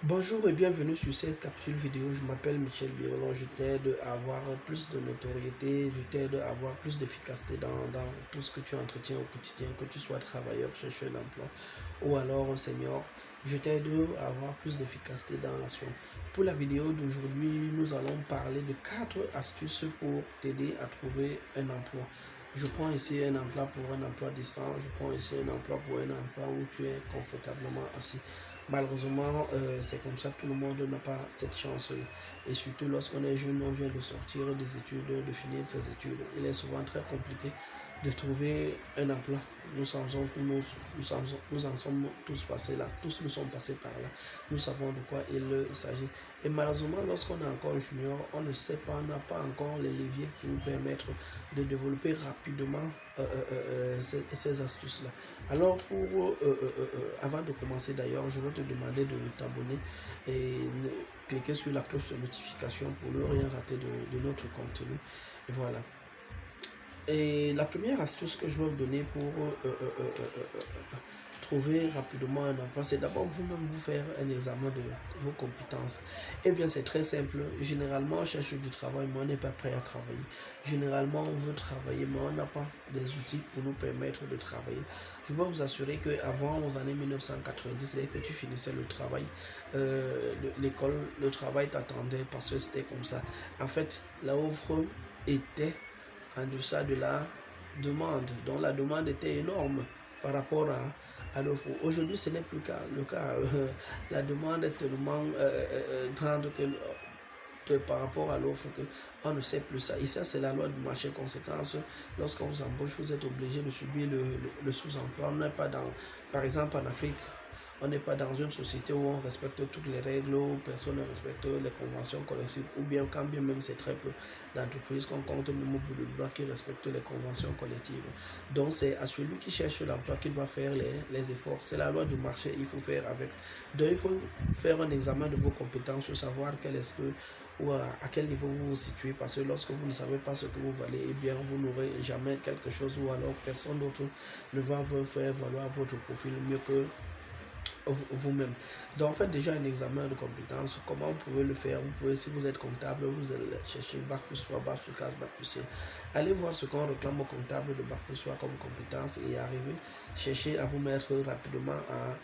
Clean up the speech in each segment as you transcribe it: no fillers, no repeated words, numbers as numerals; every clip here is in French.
Bonjour et bienvenue sur cette capsule vidéo. Je m'appelle Michel Birolon. Je t'aide à avoir plus de notoriété, je t'aide à avoir plus d'efficacité dans tout ce que tu entretiens au quotidien, que tu sois travailleur, chercheur d'emploi ou alors senior. Je t'aide à avoir plus d'efficacité dans l'action. Pour la vidéo d'aujourd'hui, nous allons parler de 4 astuces pour t'aider à trouver un emploi. Je prends ici un emploi pour un emploi décent. Je prends ici un emploi pour un emploi où tu es confortablement assis. Malheureusement, c'est comme ça, tout le monde n'a pas cette chance-là. Et surtout lorsqu'on est jeune, on vient de sortir des études, de finir ses études. Il est souvent très compliqué de trouver un emploi. Nous en sommes tous passés là. Tous nous sommes passés par là. Nous savons de quoi il s'agit. Et malheureusement, lorsqu'on est encore junior, on ne sait pas, on n'a pas encore les leviers pour nous permettre de développer rapidement ces astuces-là. Alors, avant de commencer d'ailleurs, je vais te demander de t'abonner et cliquer sur la cloche de notification pour ne rien rater de notre contenu. Et voilà. Et la première astuce que je vais vous donner pour trouver rapidement un emploi, c'est d'abord vous-même vous faire un examen de vos compétences. Eh bien, c'est très simple. Généralement, on cherche du travail, mais on n'est pas prêt à travailler. Généralement, on veut travailler, mais on n'a pas des outils pour nous permettre de travailler. Je vais vous assurer qu'avant, aux années 1990, dès que tu finissais le travail, l'école, le travail t'attendait parce que c'était comme ça. En fait, la offre était en deçà de la demande. Donc la demande était énorme par rapport à l'offre. Aujourd'hui, ce n'est plus le cas. La demande est tellement grande que par rapport à l'offre qu'on ne sait plus ça. Et ça, c'est la loi du marché. Conséquence, lorsqu'on vous embauche, vous êtes obligé de subir le sous-emploi. On n'est pas dans, par exemple, en Afrique, on n'est pas dans une société où on respecte toutes les règles, où personne ne respecte les conventions collectives, ou bien quand bien même c'est très peu d'entreprises qu'on compte même au bout de droit qui respectent les conventions collectives. Donc c'est à celui qui cherche l'emploi qu'il doit faire les efforts. C'est la loi du marché, il faut faire avec. Donc il faut faire un examen de vos compétences pour savoir quel est-ce que ou à quel niveau vous vous situez, parce que lorsque vous ne savez pas ce que vous valez, eh bien vous n'aurez jamais quelque chose, ou alors personne d'autre ne va vous faire valoir votre profil mieux que vous-même. Donc faites déjà un examen de compétences. Comment vous pouvez le faire? Vous pouvez, si vous êtes comptable, vous allez chercher bac plus 3, bac plus 4, bac plus 5. Allez voir ce qu'on réclame au comptable de bac plus 3 comme compétence et arrivez, cherchez à vous mettre rapidement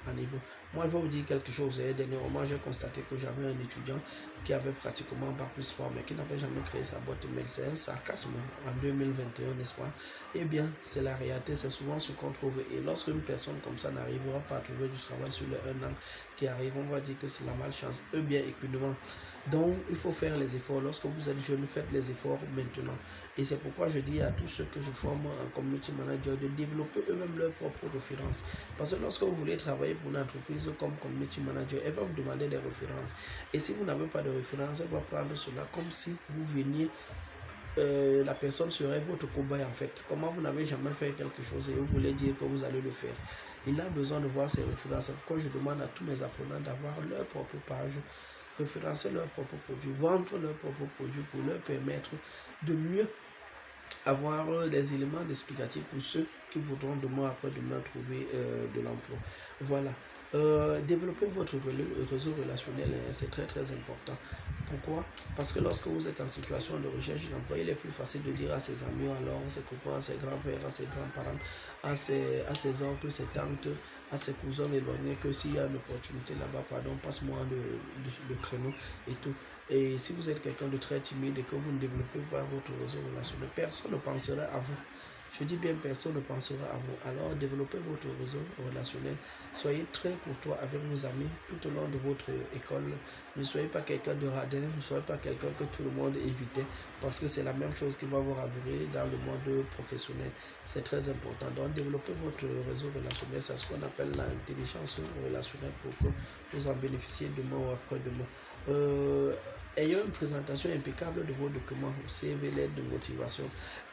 à niveau. Moi, je vais vous dire quelque chose. Dernièrement, j'ai constaté que j'avais un étudiant qui avait pratiquement bac plus 3, mais qui n'avait jamais créé sa boîte mail. C'est un sarcasme en 2021, n'est-ce pas? Eh bien, c'est la réalité, c'est souvent ce qu'on trouve. Et lorsque une personne comme ça n'arrivera pas à trouver du travail sur le 1 an qui arrive, on va dire que c'est la malchance. Eux bien évidemment. Donc, il faut faire les efforts. Lorsque vous êtes jeune, faites les efforts maintenant. Et c'est pourquoi je dis à tous ceux que je forme en community manager de développer eux-mêmes leurs propres références. Parce que lorsque vous voulez travailler pour une entreprise comme community manager, elle va vous demander des références. Et si vous n'avez pas de références, elle va prendre cela comme si vous veniez la personne serait votre cobaye en fait. Comment vous n'avez jamais fait quelque chose et vous voulez dire que vous allez le faire. Il a besoin de voir ses références. C'est pourquoi je demande à tous mes apprenants d'avoir leur propre page, référencer leurs propres produits, vendre leurs propres produits pour leur permettre de mieux avoir des éléments explicatifs pour ceux qui voudront demain après demain trouver de l'emploi. Voilà. Développer votre réseau relationnel, c'est très très important. Pourquoi? Parce que lorsque vous êtes en situation de recherche d'emploi, il est plus facile de dire à ses amis, alors à ses copains, à ses grands-pères, à ses grands-parents, à ses oncles, ses tantes, à ses cousins éloignés que s'il y a une opportunité là-bas, pardon, passe-moi le créneau et tout. Et si vous êtes quelqu'un de très timide et que vous ne développez pas votre réseau relationnel, personne ne pensera à vous. Je dis bien, personne ne pensera à vous. Alors, développez votre réseau relationnel. Soyez très courtois avec vos amis tout au long de votre école. Ne soyez pas quelqu'un de radin, ne soyez pas quelqu'un que tout le monde évitait, parce que c'est la même chose qui va vous arriver dans le monde professionnel. C'est très important. Donc, développez votre réseau relationnel. C'est ce qu'on appelle l'intelligence relationnelle pour que vous en bénéficiez demain ou après-demain. Ayant une présentation impeccable de vos documents, CV, lettre de motivation.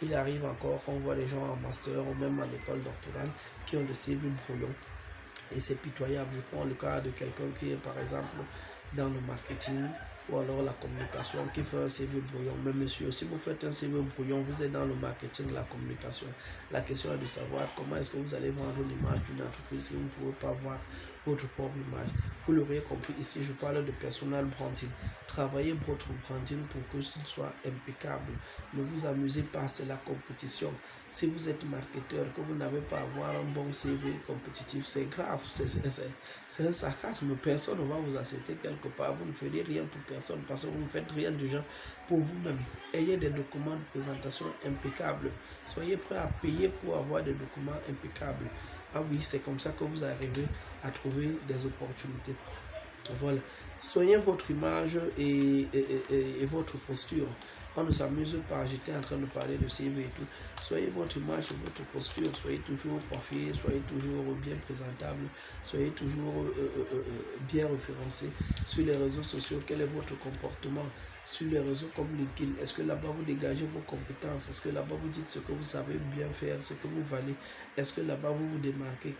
Il arrive encore qu'on voit les gens en master ou même en école doctorale qui ont des CV brouillons. Et c'est pitoyable. Je prends le cas de quelqu'un qui est par exemple dans le marketing ou alors la communication qui fait un CV brouillon. Mais monsieur, si vous faites un CV brouillon, vous êtes dans le marketing, la communication. La question est de savoir comment est-ce que vous allez vendre l'image d'une entreprise si vous ne pouvez pas voir votre propre image. Vous l'aurez compris ici, je parle de personal branding. Travaillez votre branding pour que ce soit impeccable. Ne vous amusez pas, c'est la compétition. Si vous êtes marketeur, que vous n'avez pas à avoir un bon CV compétitif, c'est grave, c'est un sarcasme. Personne ne va vous accepter quelque part. Vous ne ferez rien pour personne parce que vous ne faites rien du genre pour vous-même. Ayez des documents de présentation impeccables. Soyez prêts à payer pour avoir des documents impeccables. Ah oui, c'est comme ça que vous arrivez à trouver des opportunités. Voilà. Soignez votre image et votre posture. On ne s'amuse pas. J'étais en train de parler de CV et tout. Soyez votre image et votre posture. Soyez toujours coiffé, soyez toujours bien présentable, soyez toujours bien référencé sur les réseaux sociaux. Quel est votre comportement sur les réseaux comme LinkedIn? Est-ce que là-bas vous dégagez vos compétences? Est-ce que là-bas vous dites ce que vous savez bien faire, ce que vous valez? Est-ce que là-bas vous vous démarquez?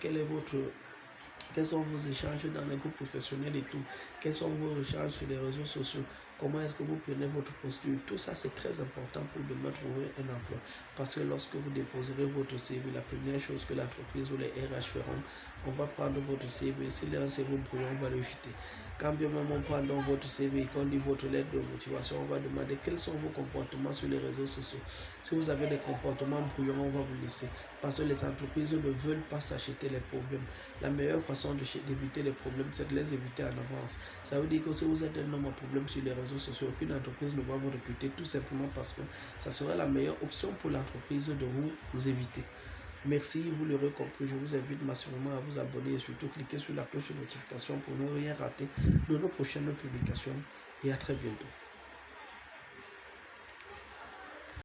Quels sont vos échanges dans les groupes professionnels et tout? Quels sont vos échanges sur les réseaux sociaux? Comment est-ce que vous prenez votre posture? Tout ça, c'est très important pour demain trouver un emploi. Parce que lorsque vous déposerez votre CV, la première chose que l'entreprise ou les RH feront, on va prendre votre CV. S'il est un CV brouillon, on va le jeter. Quand bien même on prend donc votre CV et qu'on lit votre lettre de motivation, on va demander quels sont vos comportements sur les réseaux sociaux. Si vous avez des comportements brouillons, on va vous laisser. Parce que les entreprises ne veulent pas s'acheter les problèmes. La meilleure façon d'éviter les problèmes, c'est de les éviter en avance. Ça veut dire que si vous êtes un homme à problème sur les réseaux sociaux, aucune entreprise ne va vous recruter tout simplement parce que ça sera la meilleure option pour l'entreprise de vous éviter. Merci, vous l'aurez compris, je vous invite massivement à vous abonner et surtout cliquer sur la cloche de notification pour ne rien rater de nos prochaines publications et à très bientôt.